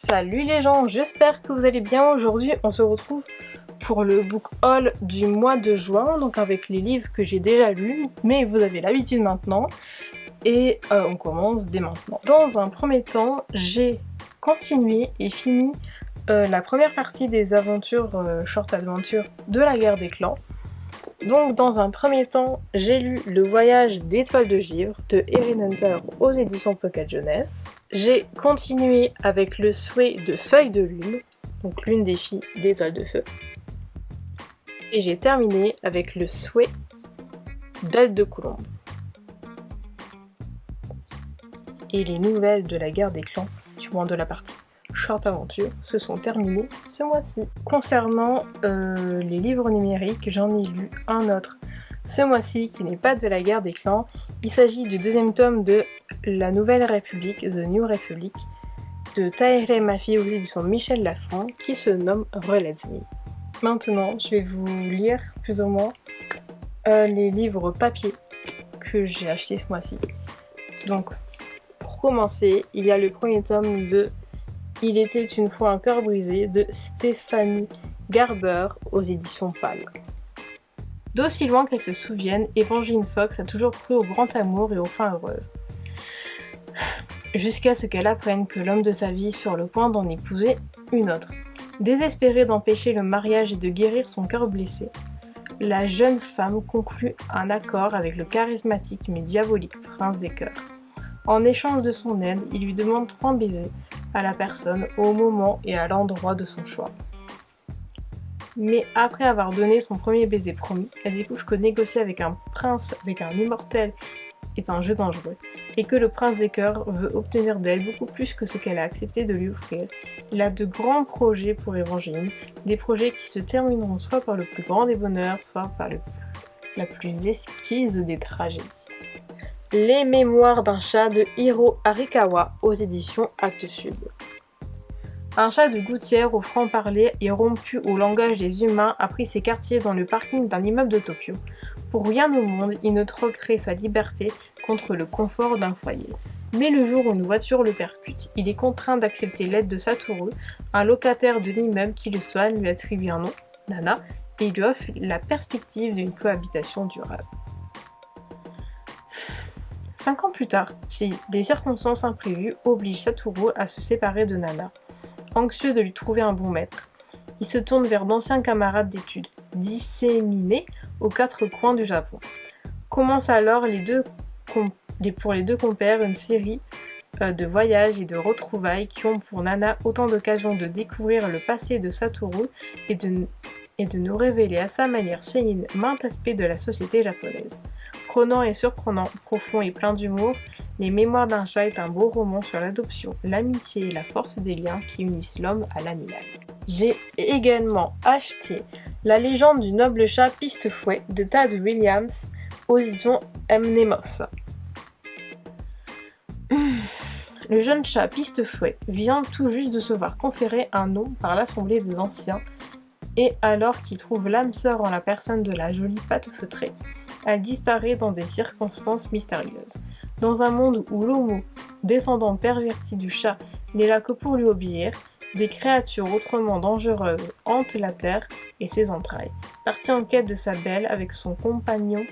Salut les gens, j'espère que vous allez bien. Aujourd'hui on se retrouve pour le book haul du mois de juin, donc avec les livres que j'ai déjà lus, mais vous avez l'habitude maintenant. Et on commence dès maintenant. Dans un premier temps, j'ai continué et fini la première partie des aventures, short adventures de la guerre des clans. Donc dans un premier temps, j'ai lu Le voyage d'étoiles de givre de Erin Hunter aux éditions Pocket Jeunesse. J'ai continué avec Le souhait de Feuille de lune, donc l'une des filles d'Étoiles de feu. Et j'ai terminé avec Le souhait d'Aile de colombe. Et les nouvelles de la guerre des clans, du moins de la partie short aventure, se sont terminées ce mois-ci. Concernant les livres numériques, j'en ai lu un autre ce mois-ci qui n'est pas de la guerre des clans. Il s'agit du deuxième tome de La Nouvelle République, The New Republic, de Tahereh Mafi aux éditions Michel Lafon, qui se nomme Relax Me. Maintenant, je vais vous lire plus ou moins les livres papier que j'ai achetés ce mois-ci. Donc, pour commencer, il y a le premier tome de Il était une fois un cœur brisé de Stéphanie Garber aux éditions Pâle. D'aussi loin qu'elle se souvienne, Evangeline Fox a toujours cru au grand amour et aux fins heureuses. Jusqu'à ce qu'elle apprenne que l'homme de sa vie est sur le point d'en épouser une autre. Désespérée d'empêcher le mariage et de guérir son cœur blessé, la jeune femme conclut un accord avec le charismatique mais diabolique prince des cœurs. En échange de son aide, il lui demande 3 baisers à la personne, au moment et à l'endroit de son choix. Mais après avoir donné son premier baiser promis, elle découvre que négocier avec un prince, avec un immortel, est un jeu dangereux, et que le prince des cœurs veut obtenir d'elle beaucoup plus que ce qu'elle a accepté de lui offrir. Il a de grands projets pour Evangeline, des projets qui se termineront soit par le plus grand des bonheurs, soit par la plus esquisse des tragédies. Les mémoires d'un chat de Hiro Arikawa aux éditions Actes Sud. Un chat de gouttière au franc-parler et rompu au langage des humains a pris ses quartiers dans le parking d'un immeuble de Tokyo. Pour rien au monde, il ne troquerait sa liberté contre le confort d'un foyer. Mais le jour où une voiture le percute, il est contraint d'accepter l'aide de Satoru, un locataire de l'immeuble qui le soigne, lui attribue un nom, Nana, et lui offre la perspective d'une cohabitation durable. 5 ans plus tard, des circonstances imprévues obligent Satoru à se séparer de Nana. Anxieux de lui trouver un bon maître, il se tourne vers d'anciens camarades d'études, disséminés aux 4 coins du Japon. Commence alors pour les deux compères une série de voyages et de retrouvailles qui ont pour Nana autant d'occasions de découvrir le passé de Satoru et de nous révéler à sa manière féline maints aspects de la société japonaise. Prenant et surprenant, profond et plein d'humour, Les mémoires d'un chat est un beau roman sur l'adoption, l'amitié et la force des liens qui unissent l'homme à l'animal. J'ai également acheté La légende du noble chat Pistefouet de Tad Williams aux éditions Mnemos. Le jeune chat Pistefouet vient tout juste de se voir conférer un nom par l'Assemblée des Anciens, et alors qu'il trouve l'âme sœur en la personne de la jolie Patte Feutrée, elle disparaît dans des circonstances mystérieuses. Dans un monde où l'homo, descendant perverti du chat, n'est là que pour lui obéir, des créatures autrement dangereuses hantent la terre et ses entrailles. Parti en quête de sa belle avec son compagnon,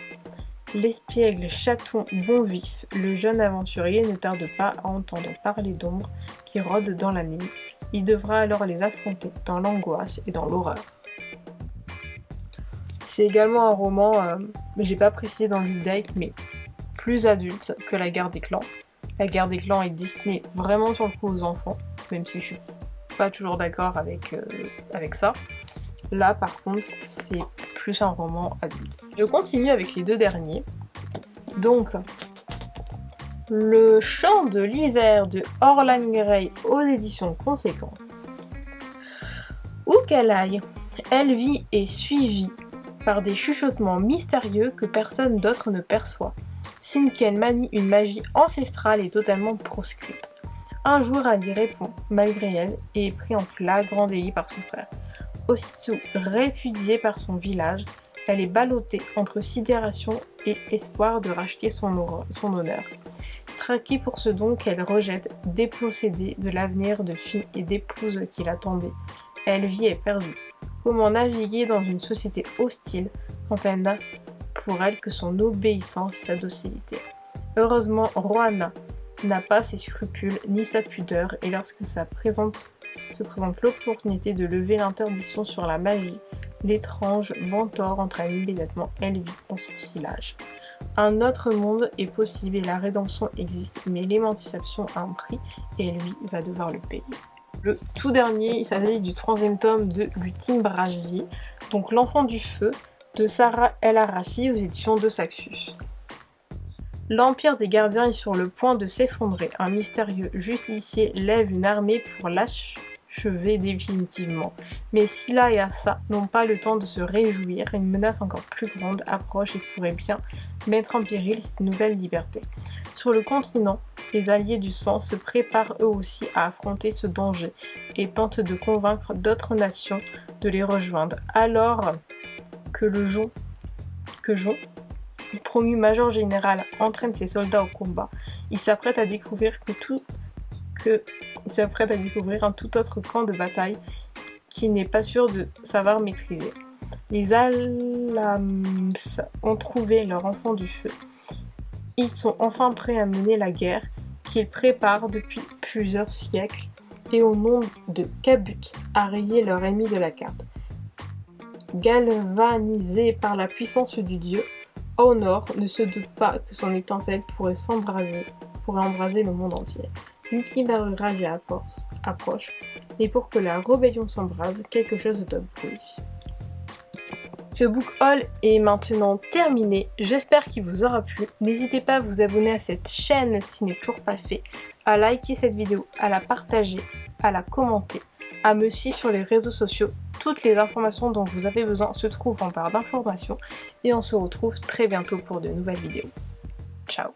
l'espiègle chaton bon vif, le jeune aventurier ne tarde pas à entendre parler d'ombres qui rôdent dans la nuit. Il devra alors les affronter dans l'angoisse et dans l'horreur. C'est également un roman, j'ai pas précisé dans le lead date, mais plus adulte que La Guerre des Clans. La Guerre des Clans est destinée vraiment sur le coup aux enfants, même si je suis pas toujours d'accord avec ça. Là par contre, c'est plus un roman adulte. Je continue avec les 2 derniers. Donc, Le chant de l'hiver de Orlan Grey aux éditions Conséquences. Où qu'elle aille, elle vit et suivie par des chuchotements mystérieux que personne d'autre ne perçoit. Sinken manie une magie ancestrale et totalement proscrite. Un jour, elle y répond, malgré elle, et est pris en flagrant délit par son frère. Aussitôt répudiée par son village, elle est ballottée entre sidération et espoir de racheter son honneur. Traquée pour ce don qu'elle rejette, dépossédée de l'avenir de fille et d'épouse qui l'attendait, Elvie est perdue. Comment naviguer dans une société hostile quand elle n'a pour elle que son obéissance et sa docilité? Heureusement, Rohanna n'a pas ses scrupules ni sa pudeur, et lorsque se présente l'opportunité de lever l'interdiction sur la magie, l'étrange mentor entraîne immédiatement Elvie dans son sillage. Un autre monde est possible et la rédemption existe, mais l'émancipation a un prix et Elvie va devoir le payer. Le tout dernier, il s'agit du 3e tome de Lutin Brasi, donc L'Enfant du Feu, de Sarah El Arafi aux éditions de Saxus. L'Empire des Gardiens est sur le point de s'effondrer. Un mystérieux justicier lève une armée pour l'achever définitivement. Mais Scylla et Assa n'ont pas le temps de se réjouir. Une menace encore plus grande approche et pourrait bien mettre en péril cette nouvelle liberté. Sur le continent, les alliés du sang se préparent eux aussi à affronter ce danger et tentent de convaincre d'autres nations de les rejoindre. Alors que Jon, promu major général, entraîne ses soldats au combat, il s'apprête à découvrir un tout autre camp de bataille qu'il n'est pas sûr de savoir maîtriser. Les Alams ont trouvé leur enfant du feu. Ils sont enfin prêts à mener la guerre qu'ils préparent depuis plusieurs siècles et au nom de Kabut à rayer leur ennemi de la carte. Galvanisé par la puissance du dieu, Honor ne se doute pas que son étincelle pourrait embraser le monde entier. Lutin Brasi approche, et pour que la rébellion s'embrase, quelque chose doit brûler. Ce book haul est maintenant terminé, j'espère qu'il vous aura plu. N'hésitez pas à vous abonner à cette chaîne si ce n'est toujours pas fait, à liker cette vidéo, à la partager, à la commenter, à me suivre sur les réseaux sociaux. Toutes les informations dont vous avez besoin se trouvent en barre d'informations et on se retrouve très bientôt pour de nouvelles vidéos. Ciao!